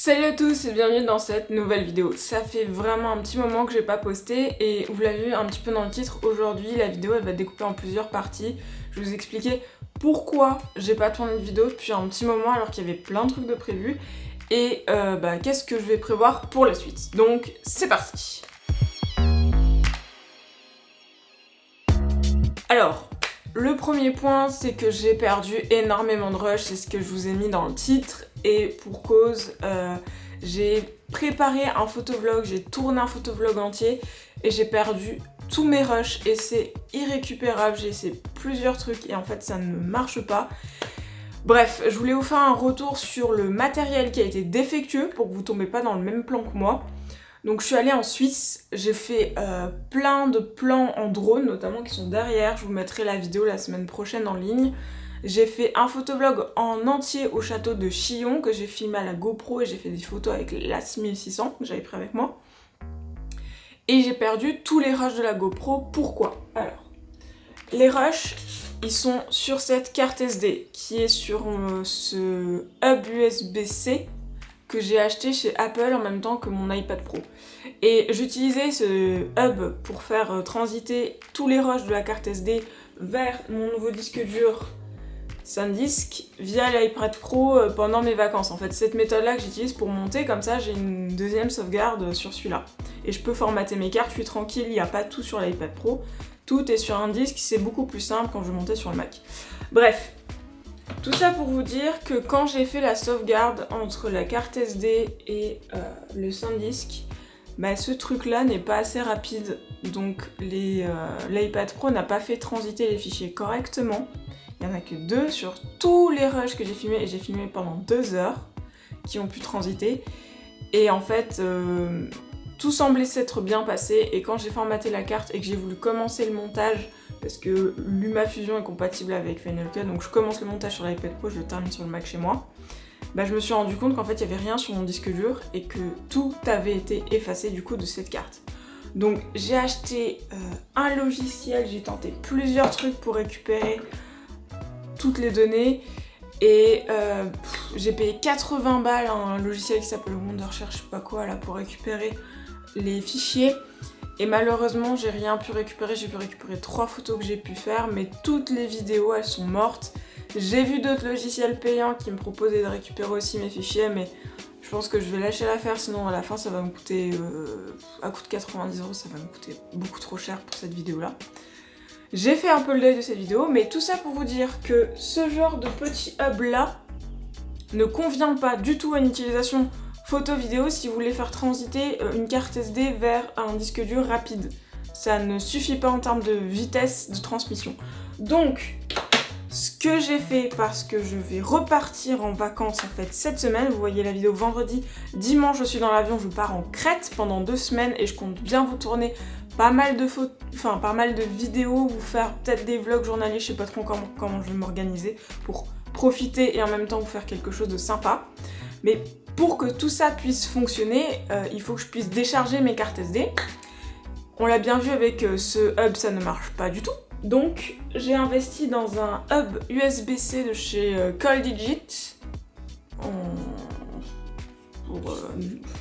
Salut à tous et bienvenue dans cette nouvelle vidéo. Ça fait vraiment un petit moment que j'ai pas posté et vous l'avez vu un petit peu dans le titre, aujourd'hui la vidéo elle va découper en plusieurs parties. Je vais vous expliquer pourquoi j'ai pas tourné de vidéo depuis un petit moment alors qu'il y avait plein de trucs de prévus et qu'est-ce que je vais prévoir pour la suite. Donc c'est parti. Alors, le premier point c'est que j'ai perdu énormément de rush, c'est ce que je vous ai mis dans le titre. Et pour cause, j'ai préparé un photovlog, j'ai tourné un photovlog entier et j'ai perdu tous mes rushs et c'est irrécupérable. J'ai essayé plusieurs trucs et en fait ça ne marche pas. Bref, je voulais vous faire un retour sur le matériel qui a été défectueux pour que vous ne tombez pas dans le même plan que moi. Donc je suis allée en Suisse, j'ai fait plein de plans en drone notamment qui sont derrière, je vous mettrai la vidéo la semaine prochaine en ligne. J'ai fait un photovlog en entier au château de Chillon que j'ai filmé à la GoPro et j'ai fait des photos avec l'AS 1600 que j'avais pris avec moi. Et j'ai perdu tous les rushs de la GoPro. Pourquoi? Alors, les rushs, ils sont sur cette carte SD qui est sur ce hub USB-C que j'ai acheté chez Apple en même temps que mon iPad Pro. Et j'utilisais ce hub pour faire transiter tous les rushs de la carte SD vers mon nouveau disque dur SanDisk via l'iPad Pro pendant mes vacances. En fait, cette méthode-là que j'utilise pour monter, comme ça j'ai une deuxième sauvegarde sur celui-là. Et je peux formater mes cartes, je suis tranquille, il n'y a pas tout sur l'iPad Pro. Tout est sur un disque, c'est beaucoup plus simple quand je vais monter sur le Mac. Bref, tout ça pour vous dire que quand j'ai fait la sauvegarde entre la carte SD et le SanDisk, ce truc-là n'est pas assez rapide. Donc l'iPad Pro n'a pas fait transiter les fichiers correctement. Il n'y en a que 2 sur tous les rushs que j'ai filmés, et j'ai filmé pendant 2 heures, qui ont pu transiter. Et en fait, tout semblait s'être bien passé, et quand j'ai formaté la carte et que j'ai voulu commencer le montage, parce que LumaFusion est compatible avec Final Cut, donc je commence le montage sur l'iPad Pro, je le termine sur le Mac chez moi, je me suis rendu compte qu'en fait il n'y avait rien sur mon disque dur, et que tout avait été effacé du coup de cette carte. Donc j'ai acheté un logiciel, j'ai tenté plusieurs trucs pour récupérer toutes les données et j'ai payé 80 balles un logiciel qui s'appelle Wondershare, je sais pas quoi là, pour récupérer les fichiers et malheureusement j'ai rien pu récupérer. J'ai pu récupérer 3 photos que j'ai pu faire mais toutes les vidéos elles sont mortes. J'ai vu d'autres logiciels payants qui me proposaient de récupérer aussi mes fichiers mais je pense que je vais lâcher l'affaire sinon à la fin ça va me coûter à coût de 90 €, ça va me coûter beaucoup trop cher pour cette vidéo là. J'ai fait un peu le deuil de cette vidéo, mais tout ça pour vous dire que ce genre de petit hub là ne convient pas du tout à une utilisation photo-vidéo si vous voulez faire transiter une carte SD vers un disque dur rapide. Ça ne suffit pas en termes de vitesse de transmission. Donc, ce que j'ai fait, parce que je vais repartir en vacances en fait cette semaine, vous voyez la vidéo vendredi, dimanche je suis dans l'avion, je pars en Crète pendant 2 semaines et je compte bien vous tourner pas mal de photos, enfin pas mal de vidéos, vous faire peut-être des vlogs journaliers, je sais pas trop comment je vais m'organiser pour profiter et en même temps vous faire quelque chose de sympa. Mais pour que tout ça puisse fonctionner, il faut que je puisse décharger mes cartes SD. On l'a bien vu avec ce hub, ça ne marche pas du tout. Donc j'ai investi dans un hub USB-C de chez CallDigit,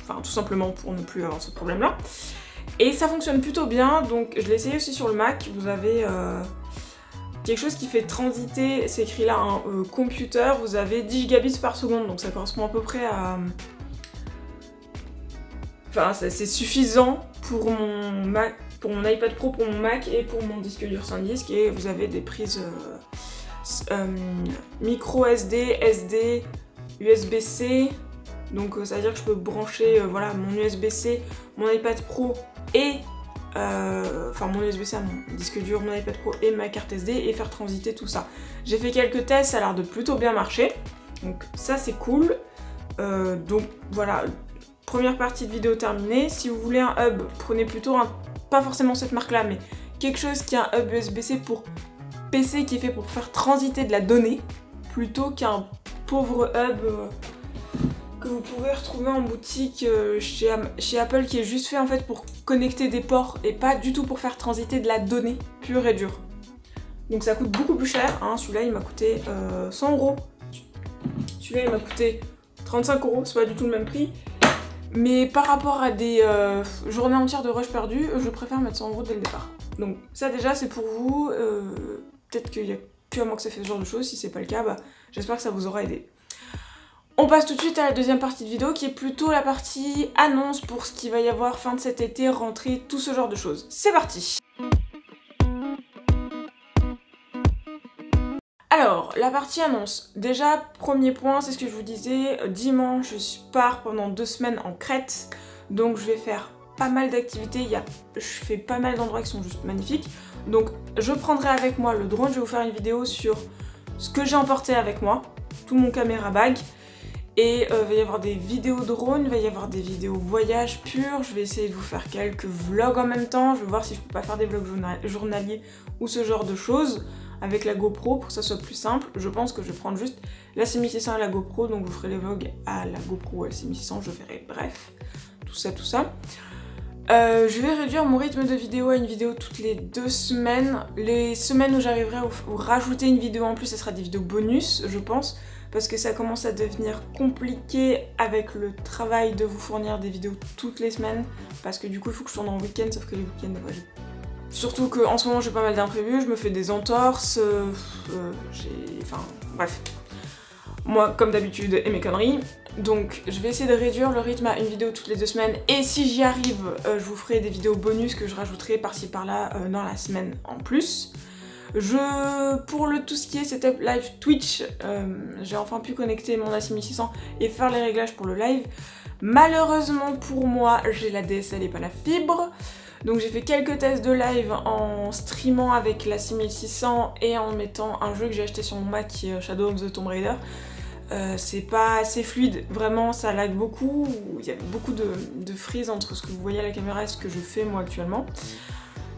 tout simplement pour ne plus avoir ce problème-là. Et ça fonctionne plutôt bien, donc je l'ai essayé aussi sur le Mac. Vous avez quelque chose qui fait transiter, c'est écrit là, un computer, vous avez 10 gigabits par seconde, donc ça correspond à peu près à... Enfin, c'est suffisant pour mon Mac, pour mon iPad Pro, pour mon Mac et pour mon disque dur SanDisk, et vous avez des prises micro SD, SD, USB-C, donc ça veut dire que je peux brancher mon USB-C, mon iPad Pro et mon USB-C à mon disque dur, mon iPad Pro et ma carte SD et faire transiter tout ça. J'ai fait quelques tests, ça a l'air de plutôt bien marcher, donc ça c'est cool. Donc voilà, première partie de vidéo terminée. Si vous voulez un hub, prenez plutôt pas forcément cette marque là, mais quelque chose qui a un hub USB-C pour PC qui est fait pour faire transiter de la donnée, plutôt qu'un pauvre hub que vous pouvez retrouver en boutique chez Apple qui est juste fait en fait pour connecter des ports et pas du tout pour faire transiter de la donnée pure et dure. Donc ça coûte beaucoup plus cher, hein. Celui-là il m'a coûté 100 €, celui-là il m'a coûté 35 €, c'est pas du tout le même prix. Mais par rapport à des journées entières de rush perdu, je préfère mettre 100 € dès le départ. Donc ça déjà c'est pour vous, peut-être qu'il y a que à moi que ça fait ce genre de choses, si c'est pas le cas, bah, j'espère que ça vous aura aidé. On passe tout de suite à la deuxième partie de vidéo qui est plutôt la partie annonce pour ce qu'il va y avoir fin de cet été, rentrée, tout ce genre de choses. C'est parti! Alors, la partie annonce. Déjà, premier point, c'est ce que je vous disais, dimanche, je pars pendant 2 semaines en Crète, donc je vais faire pas mal d'activités, je fais pas mal d'endroits qui sont juste magnifiques, donc je prendrai avec moi le drone, je vais vous faire une vidéo sur ce que j'ai emporté avec moi, tout mon caméra bag, et il va y avoir des vidéos drone, il va y avoir des vidéos voyage pur, je vais essayer de vous faire quelques vlogs en même temps, je vais voir si je peux pas faire des vlogs journaliers ou ce genre de choses, avec la GoPro pour que ça soit plus simple. Je pense que je vais prendre juste la 6600 et la GoPro, donc je ferai les vlogs à la GoPro ou à la 6600, je verrai, bref, tout ça. Je vais réduire mon rythme de vidéo à une vidéo toutes les 2 semaines. Les semaines où j'arriverai à vous rajouter une vidéo en plus, ce sera des vidéos bonus, je pense, parce que ça commence à devenir compliqué avec le travail de vous fournir des vidéos toutes les semaines, parce que du coup il faut que je tourne en week-end, sauf que les week-ends, ouais, surtout qu'en ce moment j'ai pas mal d'imprévus, je me fais des entorses, enfin bref. Moi comme d'habitude et mes conneries. Donc je vais essayer de réduire le rythme à une vidéo toutes les 2 semaines. Et si j'y arrive, je vous ferai des vidéos bonus que je rajouterai par-ci par-là dans la semaine en plus. Pour tout ce qui est setup live Twitch, j'ai enfin pu connecter mon A6600 et faire les réglages pour le live. Malheureusement pour moi, j'ai la DSL et pas la fibre. Donc j'ai fait quelques tests de live en streamant avec la 6600 et en mettant un jeu que j'ai acheté sur mon Mac qui est Shadow of the Tomb Raider. C'est pas assez fluide, vraiment ça lag beaucoup, il y a beaucoup de freeze entre ce que vous voyez à la caméra et ce que je fais moi actuellement.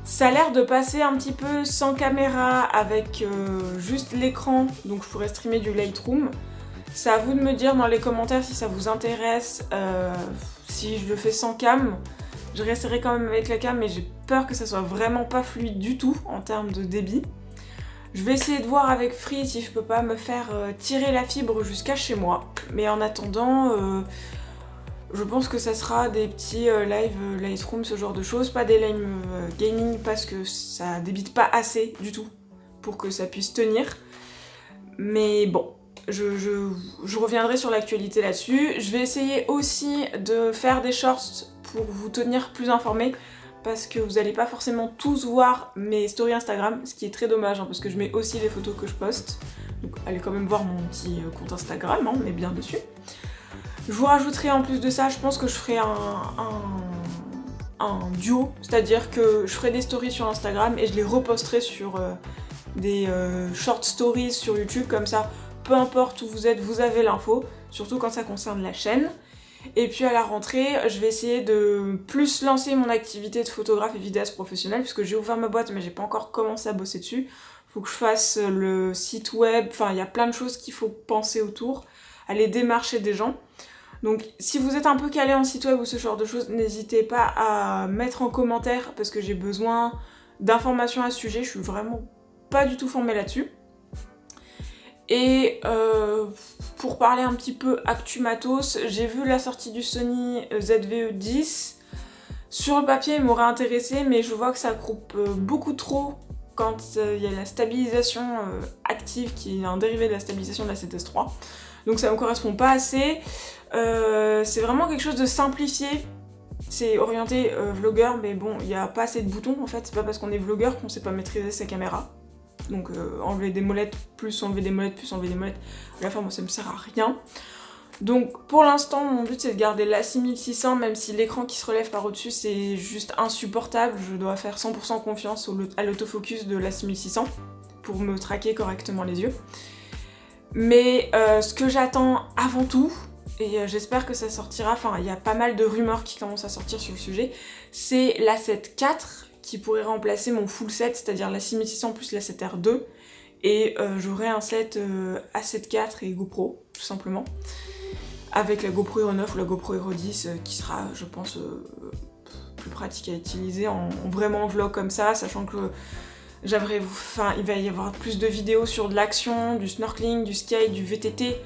Ça a l'air de passer un petit peu sans caméra avec juste l'écran, donc je pourrais streamer du Lightroom. C'est à vous de me dire dans les commentaires si ça vous intéresse, si je le fais sans cam. Je resterai quand même avec la cam, mais j'ai peur que ça soit vraiment pas fluide du tout en termes de débit. Je vais essayer de voir avec Free si je peux pas me faire tirer la fibre jusqu'à chez moi. Mais en attendant, je pense que ça sera des petits live Lightroom, ce genre de choses. Pas des live gaming parce que ça débite pas assez du tout pour que ça puisse tenir. Mais bon, je reviendrai sur l'actualité là-dessus. Je vais essayer aussi de faire des shorts pour vous tenir plus informés, parce que vous n'allez pas forcément tous voir mes stories Instagram, ce qui est très dommage, hein, parce que je mets aussi les photos que je poste. Donc allez quand même voir mon petit compte Instagram, hein, on est bien dessus. Je vous rajouterai en plus de ça, je pense que je ferai un duo, c'est-à-dire que je ferai des stories sur Instagram et je les reposterai sur des short stories sur YouTube, comme ça, peu importe où vous êtes, vous avez l'info, surtout quand ça concerne la chaîne. Et puis à la rentrée, je vais essayer de plus lancer mon activité de photographe et vidéaste professionnel, puisque j'ai ouvert ma boîte mais j'ai pas encore commencé à bosser dessus. Faut que je fasse le site web, enfin il y a plein de choses qu'il faut penser autour, aller démarcher des gens. Donc si vous êtes un peu calé en site web ou ce genre de choses, n'hésitez pas à mettre en commentaire, parce que j'ai besoin d'informations à ce sujet, je suis vraiment pas du tout formée là-dessus. Et pour parler un petit peu actu matos, j'ai vu la sortie du Sony ZV-E10. Sur le papier, il m'aurait intéressé, mais je vois que ça groupe beaucoup trop quand il y a la stabilisation active, qui est un dérivé de la stabilisation de la 7S3. Donc ça ne me correspond pas assez. C'est vraiment quelque chose de simplifié. C'est orienté vlogueur, mais bon, il n'y a pas assez de boutons en fait. C'est pas parce qu'on est vlogueur qu'on sait pas maîtriser sa caméra. Donc enlever des molettes, plus enlever des molettes, plus enlever des molettes, à la fin moi ça me sert à rien. Donc pour l'instant mon but c'est de garder la 6600, même si l'écran qui se relève par au-dessus c'est juste insupportable. Je dois faire 100% confiance à l'autofocus de la 6600 pour me traquer correctement les yeux. Mais ce que j'attends avant tout, et j'espère que ça sortira, enfin il y a pas mal de rumeurs qui commencent à sortir sur le sujet, c'est la 7 IV qui pourrait remplacer mon full set, c'est-à-dire la 6600 plus la 7R2, et j'aurai un set A7 IV et GoPro, tout simplement, avec la GoPro Hero 9 ou la GoPro Hero 10 qui sera, je pense, plus pratique à utiliser en vraiment vlog comme ça, sachant que j'aimerais il va y avoir plus de vidéos sur de l'action, du snorkeling, du skate, du VTT,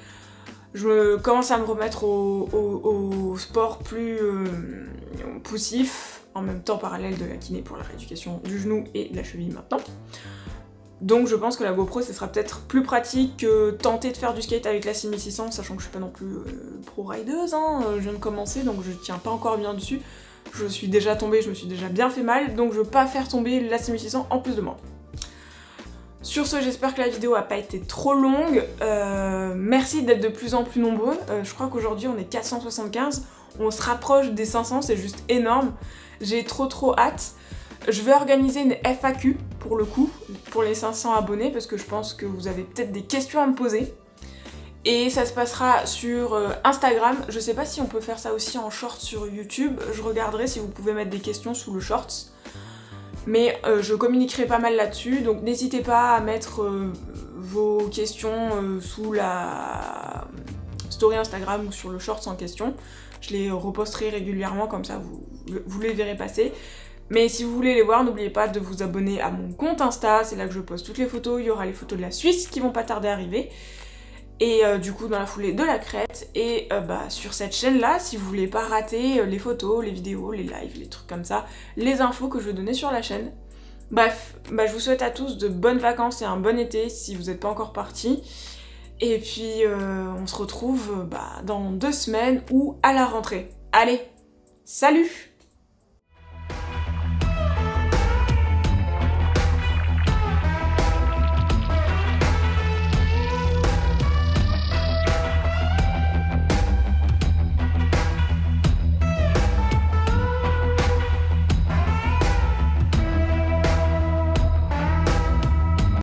Je commence à me remettre au sport plus poussif, en même temps parallèle de la kiné pour la rééducation du genou et de la cheville maintenant. Donc je pense que la GoPro ce sera peut-être plus pratique que tenter de faire du skate avec la 6600, sachant que je suis pas non plus pro rideuse, hein. Je viens de commencer donc je tiens pas encore bien dessus. Je suis déjà tombée, je me suis déjà bien fait mal, donc je veux pas faire tomber la 6600 en plus de moi. Sur ce, j'espère que la vidéo a pas été trop longue. Merci d'être de plus en plus nombreux. Je crois qu'aujourd'hui on est 475. On se rapproche des 500, c'est juste énorme. J'ai trop hâte. Je vais organiser une FAQ pour le coup, pour les 500 abonnés, parce que je pense que vous avez peut-être des questions à me poser. Et ça se passera sur Instagram. Je sais pas si on peut faire ça aussi en short sur YouTube. Je regarderai si vous pouvez mettre des questions sous le shorts. Mais je communiquerai pas mal là-dessus, donc n'hésitez pas à mettre vos questions sous la story Instagram ou sur le short en question. Je les reposterai régulièrement, comme ça vous les verrez passer. Mais si vous voulez les voir, n'oubliez pas de vous abonner à mon compte Insta, c'est là que je poste toutes les photos. Il y aura les photos de la Suisse qui vont pas tarder à arriver. Et du coup dans la foulée de la Crète. Et sur cette chaîne là, si vous voulez pas rater les photos, les vidéos, les lives, les trucs comme ça, les infos que je vais donner sur la chaîne. Bref, je vous souhaite à tous de bonnes vacances et un bon été si vous n'êtes pas encore partis. Et puis on se retrouve dans 2 semaines ou à la rentrée. Allez, salut!